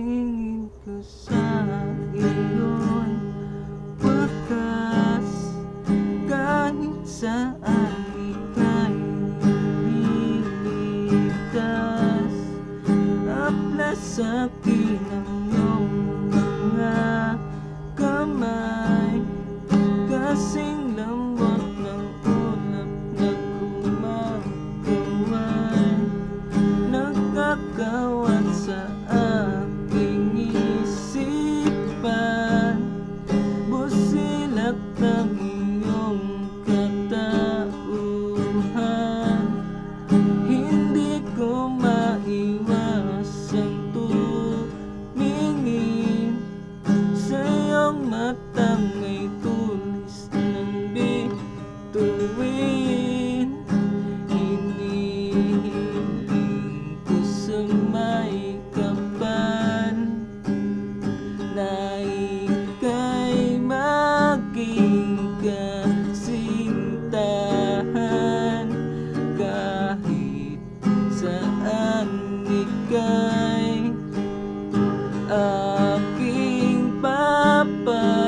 tingin ko sa iyo'y wakas. Kahit saan ika'y nililigtas, haplas sa'kin ang iyong mga kamay. Kasing lambot ng ulap na kumagaway, nagkakawat sa aking isipan. Busilak ng iyong katauhan, hindi ko maiwasang tumingin sa iyong matang may tulis ng bituin. Hinihiling ko sa may kapal na ika'y maging kasintahan. Kahit saan ika'y aking papakasalan.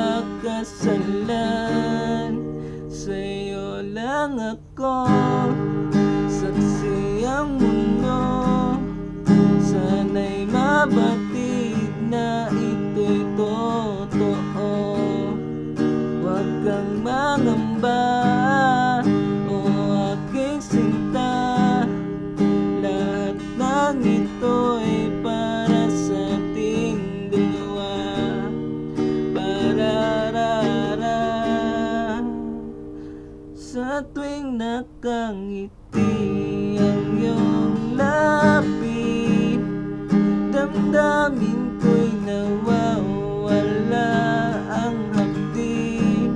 Sa'yo lang ako, saksi ang mundo. Sana'y mabatid na ito'y totoo. Huwag kang mangamba, o aking sinta. Lahat ng ito'y para sa ating dalawa. Pararara. Sa tuwing nakangiti ang iyong labi, damdamin ko'y nawawala ang hapdi.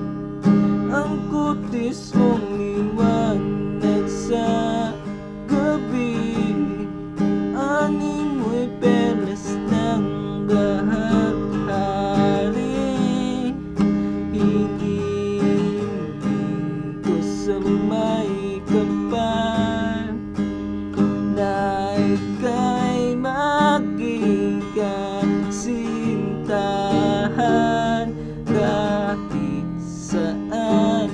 Ang kutis mong liwanag sa gabi, ani mo'y perlas ng bahari. Hinihiling ko sa may kapal na ika'y maging kasintahan. Kahit saan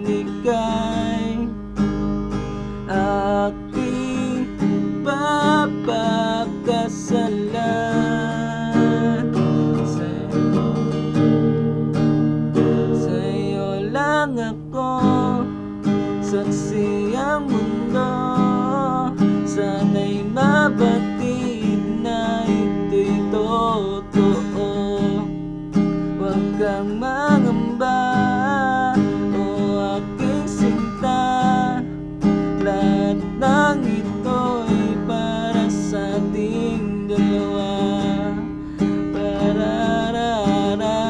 ika'y aking papakasalan. Sa'yo lang ako, saksi ang mundo. Sana'y mabatid na ito'y totoo. Huwag kang mangamba, o aking sinta. Lahat ng ito'y para sa ating dalawa. Pararara.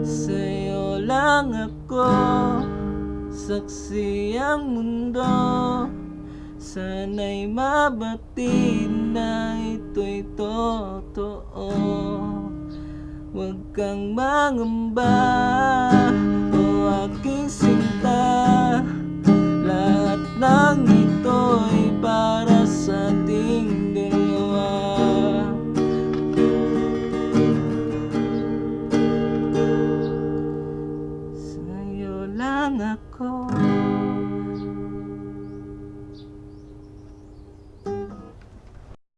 Sa'yo lang ako, saksi ang mundo. Sana'y mabatid na ito'y totoo. Huwag kang mangamba, o aking sinta. Lahat ng ito'y para sa ating dalawa. Sa'yo lang ako.